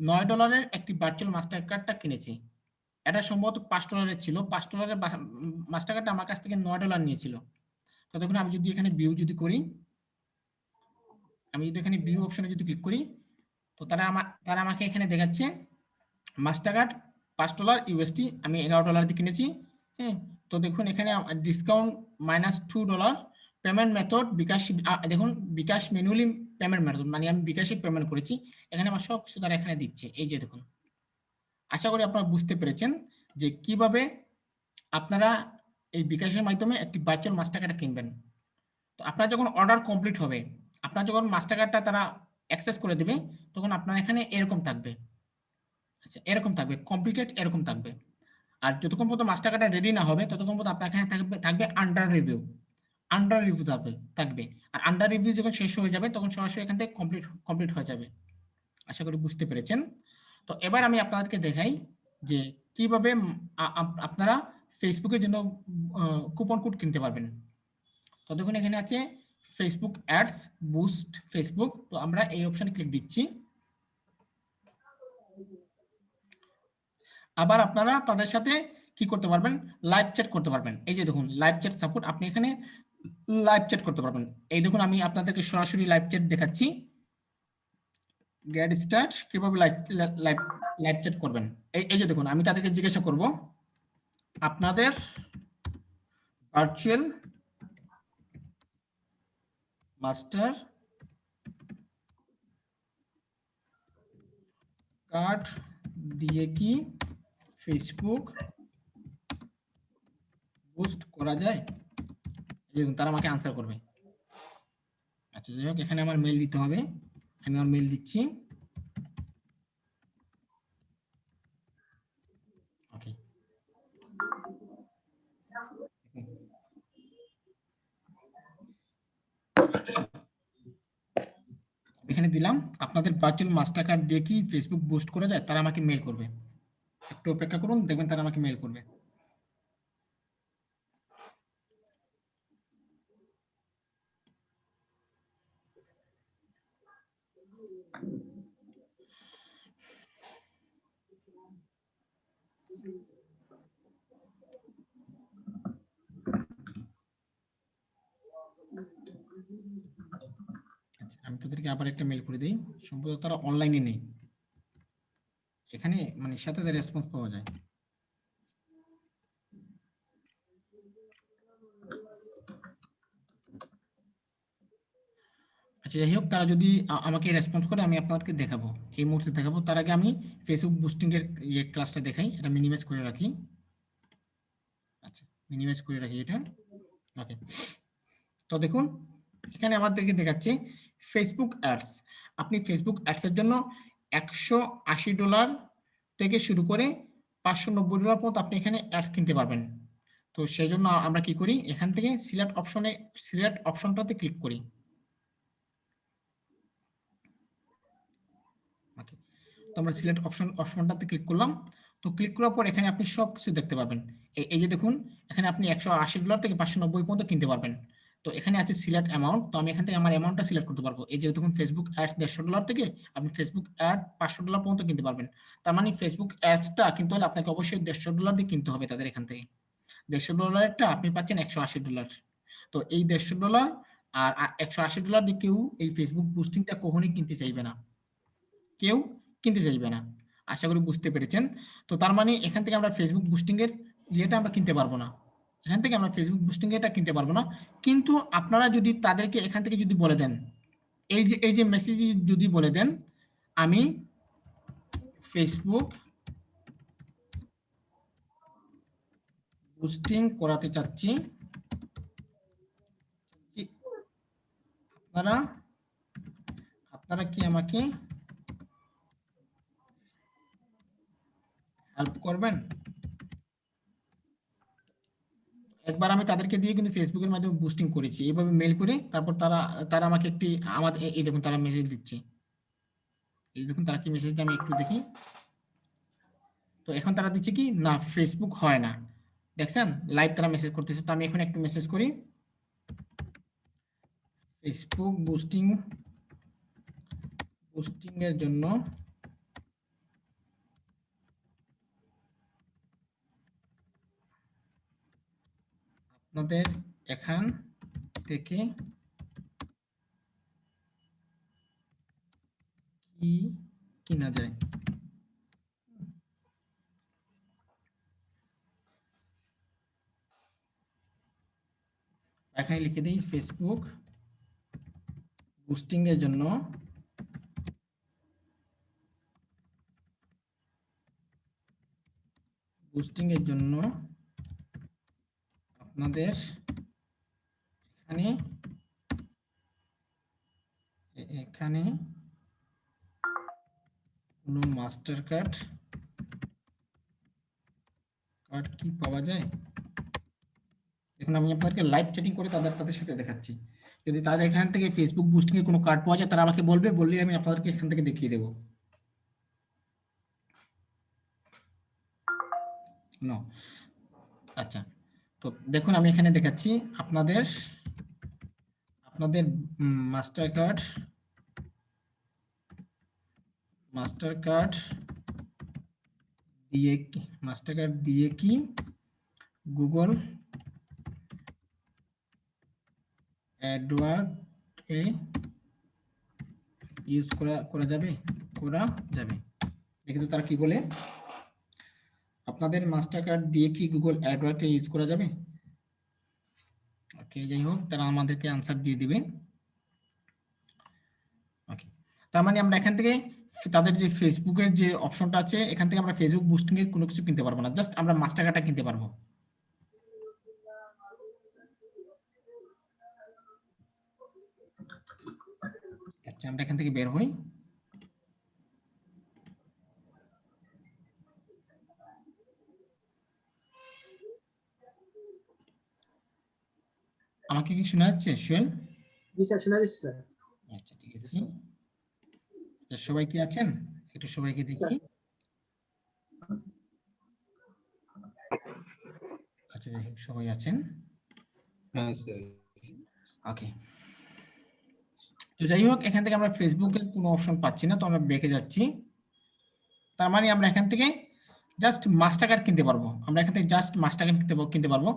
$9 একটি ভার্চুয়াল মাস্টার কার্ডটা কিনেছি। এটা সম্ভবত $5 ছিল। $5 মাস্টার কার্ডটা আমার কাছ থেকে $9 নিয়েছিল। তো দেখুন আমি যদি এখানে ভিউ যদি করি, আমি যদি এখানে ভিউ অপশনে যদি ক্লিক করি, তো তারা আমাকে এখানে দেখাচ্ছে মাস্টার কার্ড $5 ইউএসডি আমি $11 দিয়ে কিনেছি। হ্যাঁ, তো দেখুন এখানে ডিসকাউন্ট -$2, পেমেন্ট মেথড বিকাশ। দেখুন বিকাশ ম্যানুয়ালি পেমেন্ট মেথড, মানে আমি বিকাশে পেমেন্ট করেছি। এখানে আমার সব কিছু তারা এখানে দিচ্ছে, এই যে দেখুন। আশা করি আপনারা বুঝতে পেরেছেন যে কিভাবে আপনারা এই বিকাশের মাধ্যমে একটি ভার্চুয়াল মাস্টার কার্ড কিনবেন। তো আপনার যখন অর্ডার কমপ্লিট হবে, আপনার যখন মাস্টার কার্ডটা তারা অ্যাক্সেস করে দেবে, তখন আপনার এখানে এরকম থাকবে। আচ্ছা, এরকম থাকবে কমপ্লিটেড, এরকম থাকবে। আর যতক্ষণ পর্যন্ত মাস্টার কার্ডটা রেডি না হবে, ততক্ষণ পর্যন্ত আপনার এখানে থাকবে আন্ডার রিভিউ। আন্ডার রিভিউ থাকবে। আর আন্ডার রিভিউ যখন শেষ হয়ে যাবে, তখন সরাসরি এখান থেকে কমপ্লিট হয়ে যাবে। আশা করি বুঝতে পেরেছেন। তো এবার আমি আপনাদেরকে দেখাই যে কিভাবে আপনারা ফেসবুকের জন্য কুপন কোড কিনতে পারবেন। তো দেখুন এখানে আছে ফেসবুক অ্যাডস বুস্ট ফেসবুক। তো আমরা এই অপশনে ক্লিক দিচ্ছি। আবার আপনারা তাদের সাথে কি করতে পারবেন, লাইভ চ্যাট করতে পারবেন। এই যে দেখুন লাইভ চ্যাট সাপোর্ট, আপনি এখানে লাইভ চ্যাট করতে পারবেন। এই দেখুন আমি আপনাদেরকে সরাসরি লাইভ চ্যাট দেখাচ্ছি। গেট স্টার্ট, কিভাবে লাইভ চ্যাট করবেন। এই যে দেখুন আমি তাদেরকে জিজ্ঞাসা করব আপনাদের ভার্চুয়াল মাস্টার কার্ড দিয়ে কি ফেসবুক বুস্ট করা যায়? দেখুন তারা আমাকে আনসার করবে। আচ্ছা যাই হোক, এখানে আমার মেল দিতে হবে, আমি আমার মেল দিচ্ছি। ওকে, এখানে দিলাম আপনাদের ভার্চুয়াল মাস্টার কার্ড দিয়ে কি ফেসবুক বুস্ট করা যায়, তারা আমাকে মেল করবে। একটু অপেক্ষা করুন, দেখবেন তারা আমাকে মেল করবে। আমি তাদেরকে আবার একটা মেল করে দিই, সম্ভবত তারা অনলাইনে নেই, এখানে মানে সাথে রেসপন্স পাওয়া যায়। আচ্ছা যাই হোক, তারা যদি আমাকে রেসপন্স করে আমি আপনাদেরকে দেখাবো, এই মুহূর্তে দেখাবো। তার আগে আমি ফেসবুক বুস্টিং এর ক্লাসটা দেখাই, এটা মিনিমাইজ করে রাখি। আচ্ছা মিনিমাইজ করে রাখি এটা। ওকে, তো দেখুন এখানে আমাদেরকে দেখাচ্ছে ফেসবুক অ্যাডস। আপনি ফেসবুক অ্যাডস এর জন্য $180 থেকে শুরু করে $590 পর্যন্ত আপনি এখানে অ্যাডস কিনতে পারবেন। তো সেই জন্য আমরা কি করি, এখান থেকে সিলেক্ট অপশনটাতে ক্লিক করি। ওকে, তো আমরা সিলেক্ট অপশনটাতে ক্লিক করলাম। তো ক্লিক করার পর এখানে আপনি সব কিছু দেখতে পাবেন। এই যে দেখুন, এখানে আপনি $180 থেকে 590 পর্যন্ত কিনতে পারবেন। তো এখানে আছে সিলেক্ট অ্যামাউন্ট, তো আমি এখান থেকে আমার অ্যামাউন্টটা সিলেক্ট করতে পারবো। এই যে দেখুন ফেসবুক অ্যাডস $150 থেকে আপনি ফেসবুক অ্যাড $500 পর্যন্ত কিনতে পারবেন। তার মানে ফেসবুক অ্যাডসটা কিনতে হলে আপনাকে অবশ্যই $150 দিয়ে কিনতে হবে তাদের এখান থেকে। $150 আপনি পাচ্ছেন $180। তো এই $150 আর $180 দিয়ে কেউ এই ফেসবুক বুস্টিংটা কখনোই কিনতে চাইবে না, কেউ কিনতে চাইবে না। আশা করি বুঝতে পেরেছেন। তো তার মানে এখান থেকে আমরা ফেসবুক বুস্টিং এর ইয়েটা আমরা কিনতে পারবো না, এখান থেকে আমরা ফেসবুক বুস্টিং এটা কিনতে পারবো না। কিন্তু আপনারা যদি তাদেরকে এখান থেকে যদি বলে দেন, এই যে মেসেজ যদি বলে দেন আমি ফেসবুক বুস্টিং করাতে চাচ্ছি, আপনারা কি আমাকে হেল্প করবেন। একবার আমি তাদেরকে দিয়ে কিন্তু ফেসবুকের মাধ্যমে বুস্টিং করেছি, এইভাবে মেল করে, তারপর তারা তারা আমাকে একটি আমাদের এই দেখুন তারা মেসেজ দিচ্ছে, এই দেখুন তারা কি মেসেজ দিয়ে, আমি একটু দেখি। তো এখন তারা দিচ্ছে কি না, ফেসবুক হয় না, দেখছেন লাইভ তারা মেসেজ করতেছে। তো আমি এখন একটু মেসেজ করি, ফেসবুক বুস্টিং এর জন্য আপনাদের এখান থেকে কি কিনা যায়। এখানে লিখে দিই ফেসবুক বুস্টিং এর জন্য আপনাদের এখানে কোনো মাস্টার কার্ড কি পাওয়া যায়। এখন আমি আপনাদেরকে লাইভ চ্যাটিং করে তাদের সাথে দেখাচ্ছি। যদি তাদের এখান থেকে ফেসবুক বুস্টিং এর কোনো কার্ড পাওয়া যায়, তারা আমাকে বললে আমি আপনাদেরকে এখান থেকে দেখিয়ে দেবো। নো, আচ্ছা, তো দেখুন আমি এখানে দেখাচ্ছি আপনাদের মাস্টার কার্ড দিয়ে কি গুগল অ্যাডওয়ার্ড এ ইউজ করা যাবে। দেখি তো তারা কি বলে, আপনাদের মাস্টার কার্ড দিয়ে কি গুগল অ্যাডওয়ার্ড এ ইউজ করা যাবে। ওকে, যাই হোক তারা আমাদেরকে আনসার দিয়ে দিবে। ওকে, তার মানে আমরা এখান থেকে তাদের যে ফেসবুকের যে অপশনটা আছে, এখান থেকে আমরা ফেসবুক বুস্টিং এর কোনো কিছু কিনতে পারবো না, জাস্ট আমরা মাস্টার কার্ডটা কিনতে পারবো। আচ্ছা, আমরা এখান থেকে বের হই। আমাকে কি শোনা যাচ্ছে সোহেল? জি স্যার, শোনা যাচ্ছে স্যার। আচ্ছা ঠিক আছে, সবাই কি আছেন, একটু সবাইকে দেখি। আচ্ছা যাই হোক সবাই আছেন। ওকে, তো যাই হোক এখান থেকে আমরা ফেসবুকের কোনো অপশন পাচ্ছি না, তো আমরা ব্রেকে যাচ্ছি। তার মানে আমরা এখান থেকে জাস্ট মাস্টার কার্ড কিনতে পারবো, আমরা এখান থেকে জাস্ট মাস্টার কার্ড কিনতে পারবো।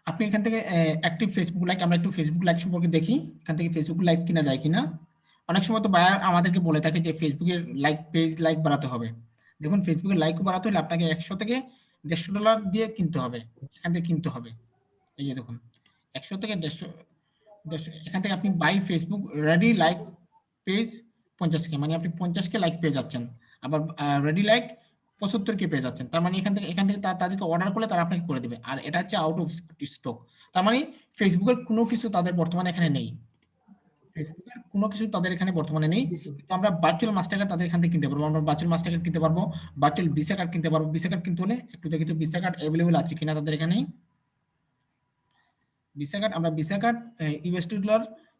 আপনি এখান থেকে অ্যাক্টিভ ফেসবুক লাইক, আমরা একটু ফেসবুক লাইক সম্পর্কে দেখি, এখান থেকে ফেসবুক লাইক কিনা যায় কিনা। অনেক সময় তো বায়ার আমাদেরকে বলে থাকে যে ফেসবুকের পেজ লাইক বাড়াতে হবে। দেখুন ফেসবুকের লাইক বাড়াতে হলে আপনাকে 100 থেকে $150 দিয়ে কিনতে হবে, এখান থেকে কিনতে হবে। এই যে দেখুন 100 থেকে 150 এখান থেকে আপনি buy Facebook ready like page 50K, মানে আপনি 50K লাইক পেয়ে যাচ্ছেন। আবার রেডি লাইক 75K পেয়ে যাচ্ছেন। তার মানে এখান থেকে তাদেরকে অর্ডার করলে তারা আপনাকে করে দেবে। আর এটা হচ্ছে আউট অফ স্টক। তার মানে ফেসবুকের কোনো কিছু তাদের বর্তমানে এখানে নেই। ফেসবুকের কোনো কিছু তাদের এখানে বর্তমানে নেই। জি স্যার। কিন্তু আমরা ভার্চুয়াল মাস্টার কার্ড তাদের এখান থেকে কিনতে পারবো। আমরা ভার্চুয়াল মাস্টার কার্ড কিনতে পারবো, ভার্চুয়াল ভিসা কার্ড কিনতে পারবো। ভিসা কার্ড কিনতে হলে একটু দেখি তো ভিসা কার্ড অ্যাভেলেবল আছে কিনা তাদের এখানে। ভিসা কার্ড আমরা ভিসা কার্ড $US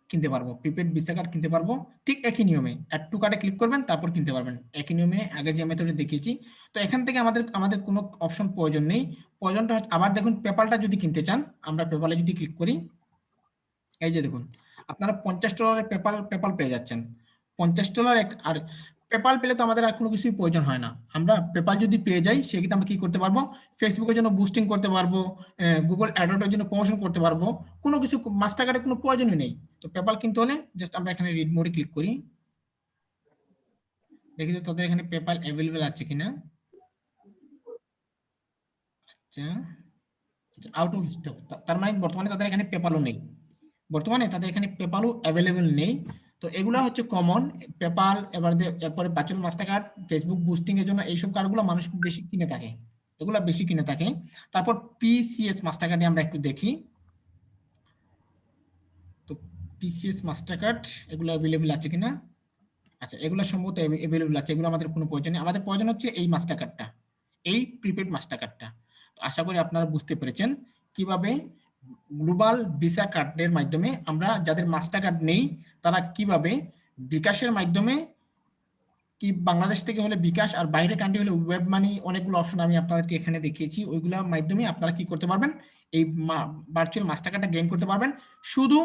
কিনতে পারবো, প্রিপেড ভিসা কার্ড কিনতে পারবো। ঠিক একই নিয়মে অ্যাড টু কার্ডে ক্লিক করবেন, তারপর কিনতে পারবেন। একই নিয়মে আগে যে মেথডে দেখিয়েছি। তো এখান থেকে আমাদের কোনো অপশন প্রয়োজন নেই। প্রয়োজনটা হচ্ছে আবার দেখুন পেপালটা যদি কিনতে চান, আমরা পেপালে যদি ক্লিক করি, এই যে দেখুন আপনারা $50 পেপাল পেয়ে যাচ্ছেন। $50 আর পেপাল পেলে তো আমাদের আর কোনো কিছুই প্রয়োজন হয় না। আমরা পেপাল যদি পেয়ে যাই সেক্ষেত্রে আমরা কি করতে পারবো, ফেসবুকের জন্য বুস্টিং করতে পারবো, গুগল অ্যাডওয়ার্ডের জন্য প্রমোশন করতে পারবো। কোনো কিছু মাস্টার কার্ডের কোনো প্রয়োজনই নেই। তো পেপাল কিনতে হলে জাস্ট আমরা এখানে রিড মোডে ক্লিক করি, দেখি তো তাদের এখানে পেপাল অ্যাভেলেবেল আছে কিনা। আচ্ছা, আউট অফ স্টক, তার মানে বর্তমানে তাদের এখানে পেপালও নেই। বর্তমানে তাদের এখানে পেপালও অ্যাভেলেবেল নেই। তো এগুলো হচ্ছে কমন পেপাল। এরপরে virtual master card, Facebook boosting এর জন্য এইসব কার্ডগুলো মানুষ বেশি কিনে থাকে, এগুলো বেশি কিনে থাকে। তারপর পিসিএস মাস্টার কার্ডে আমরা একটু দেখি। তো পিসিএস মাস্টার কার্ড এগুলো অ্যাভেলেবেল আছে কিনা। আচ্ছা, এগুলো সম্ভবত অ্যাভেলেবেল আছে, এগুলো আমাদের কোনো প্রয়োজন নেই। আমাদের প্রয়োজন হচ্ছে এই মাস্টার কার্ডটা, এই প্রিপেড মাস্টার কার্ডটা। তো আশা করি আপনারা বুঝতে পেরেছেন কিভাবে গ্লোবাল ভিসা কার্ডের মাধ্যমে আমরা যাদের মাস্টার কার্ড নেই তারা কিভাবে বিকাশের মাধ্যমে, কি বাংলাদেশ থেকে হলে বিকাশ আর বাইরে কান্ট্রি হলে ওয়েব মানি, অনেকগুলো অপশন আমি আপনাদেরকে এখানে দেখিয়েছি। ওইগুলোর মাধ্যমে আপনারা কি করতে পারবেন, এই ভার্চুয়াল মাস্টার কার্ডটা গেইন করতে পারবেন। শুধু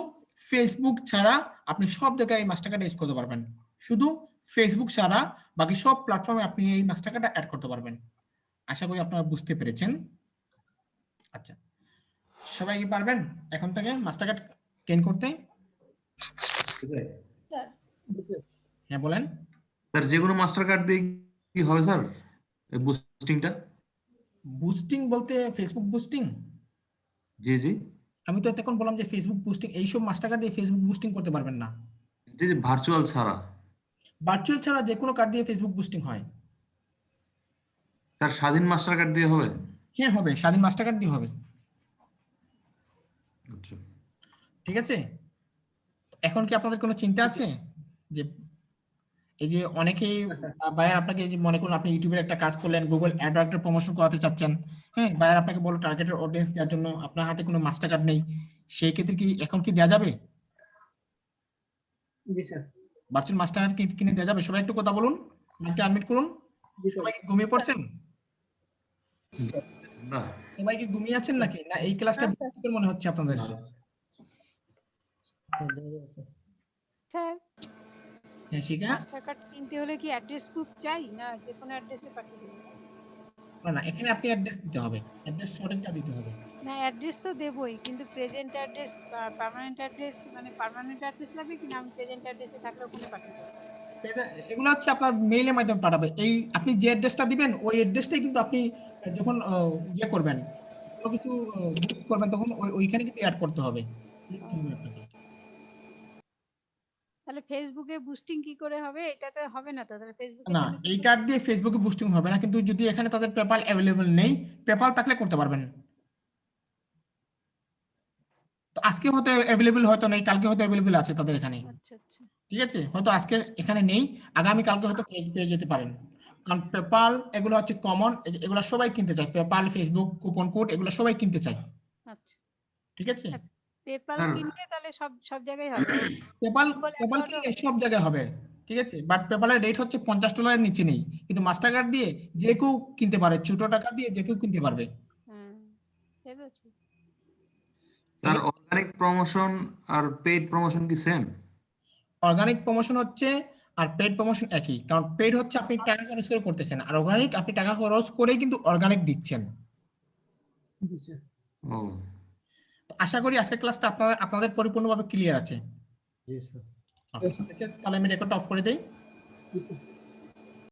ফেসবুক ছাড়া আপনি সব জায়গায় এই মাস্টার কার্ড ইউজ করতে পারবেন। শুধু ফেসবুক ছাড়া বাকি সব প্ল্যাটফর্মে আপনি এই মাস্টার কার্ডটা অ্যাড করতে পারবেন। আশা করি আপনারা বুঝতে পেরেছেন। আচ্ছা, সবাই কি পারবেন এখন থেকে মাস্টার কার্ড গেইন করতে? জি স্যার। হ্যাঁ বলেন। স্যার যে কোনো মাস্টার কার্ড দিয়ে কি হবে স্যার এই বুস্টিংটা? বুস্টিং বলতে ফেসবুক বুস্টিং? জি জি আমি তো তখন বললাম যে ফেসবুক বুস্টিং, এইসব মাস্টার কার্ড দিয়ে ফেসবুক বুস্টিং করতে পারবেন না। জি জি ভার্চুয়াল ছাড়া। ভার্চুয়াল ছাড়া যে কোনো কার্ড দিয়ে ফেসবুক বুস্টিং হয়। স্যার স্বাধীন মাস্টার কার্ড দিয়ে হবে? হ্যাঁ হবে, স্বাধীন মাস্টার কার্ড দিয়ে হবে। আচ্ছা ঠিক আছে, এখন কি আপনাদের কোনো চিন্তা আছে যে এই যে অনেকেই না স্যার। বায়ার আপনাকে, এই যে মনে করুন আপনি ইউটিউবের একটা কাজ করলেন, গুগল অ্যাডওয়ার্ডের প্রমোশন করাতে চাচ্ছেন, হ্যাঁ বায়ার আপনাকে বলো টার্গেটেড অডিয়েন্স দেওয়ার জন্য আপনার হাতে কোনো মাস্টার কার্ড নেই, সেই ক্ষেত্রে কি এখন কি দেওয়া যাবে? জি স্যার। ভার্চুয়াল মাস্টার কার্ড কিনে দেওয়া যাবে? সবাই একটু কথা বলুন, মাইকটা আনমিউট করুন। জি স্যার। সবাই কি ঘুমিয়ে পড়ছেন? না সবাই কি ঘুমিয়ে আছেন নাকি, না এই ক্লাসটা বিরক্তিকর মনে হচ্ছে আপনাদের? স্যার, হ্যাঁ শিখা। মাস্টার কার্ড কিনতে হলে কি অ্যাড্রেস প্রুফ চাই, না যে কোনো অ্যাড্রেসে পাঠিয়ে দেবো? না এখানে আপনি অ্যাড্রেস দিতে হবে, অ্যাড্রেস সঠিকটা দিতে হবে। না অ্যাড্রেস তো দেবই, কিন্তু প্রেজেন্ট অ্যাড্রেস বা পার্মানেন্ট অ্যাড্রেস, মানে পার্মানেন্ট অ্যাড্রেস লাগবে কিনা আমি প্রেজেন্ট অ্যাড্রেসে থাকলেও কোনো পাঠিয়ে দেবো? এগুলো হচ্ছে আপনার মেইলের মাধ্যমে পাঠাবে। এই আপনি যে অ্যাড্রেসটা দিবেন ওই অ্যাড্রেসটাই কিন্তু আপনি যখন ইয়ে করবেন, কোনো কিছু বুস্ট করবেন তখন ওইখানে কিন্তু অ্যাড করতে হবে, লিখতে হবে আপনাকে। তাহলে ফেসবুকে বুস্টিং কি করে হবে? এটাতে হবে না তো, তাহলে ফেসবুকে না এই কার্ড দিয়ে ফেসবুকে বুস্টিং হবে না, কিন্তু যদি এখানে তাদের পেপাল অ্যাভেলেবল নেই, পেপাল থাকলে করতে পারবেন। তো আজকে হয়তো অ্যাভেলেবল হয়তো নেই, কালকে হয়তো অ্যাভেলেবল আছে তাদের এখানে। আচ্ছা আচ্ছা। ঠিক আছে, হয়তো আজকে এখানে নেই, আগামী কালকে হয়তো পেয়ে যেতে পারেন। কারণ পেপাল এগুলো হচ্ছে কমন, এগুলো সবাই কিনতে চায়। পেপাল, ফেসবুক, কুপন কোড এগুলো সবাই কিনতে চায়। আচ্ছা, ঠিক আছে, পেপাল স্যার কিনলে তাহলে সব সব জায়গায় হবে? পেপাল গুগল পেপাল অ্যাডওয়ার্ডও কিনলে সব জায়গায় হবে। ঠিক আছে, বাট পেপালের রেট হচ্ছে $50 নিচে নেই, কিন্তু মাস্টার কার্ড দিয়ে যে কেউ কিনতে পারে, ছোট টাকা দিয়ে যে কেউ কিনতে পারবে। হ্যাঁ, সেটা ঠিক। স্যার অর্গানিক প্রমোশন আর পেইড প্রমোশন কি সেম? অর্গানিক প্রমোশন হচ্ছে আর পেড প্রমোশন একই, কারণ পেড হচ্ছে আপনি টাকা খরচ করে করতেছেন, আর অর্গানিক আপনি টাকা খরচ করেই কিন্তু অর্গানিক দিচ্ছেন। জি স্যার। ও তো আশা করি আজকের ক্লাসটা আপনাদের পরিপূর্ণভাবে ক্লিয়ার আছে। জি স্যার। Okay, ঠিক আছে, তাহলে আমি রেকর্ডটা অফ করে দেই। জি স্যার।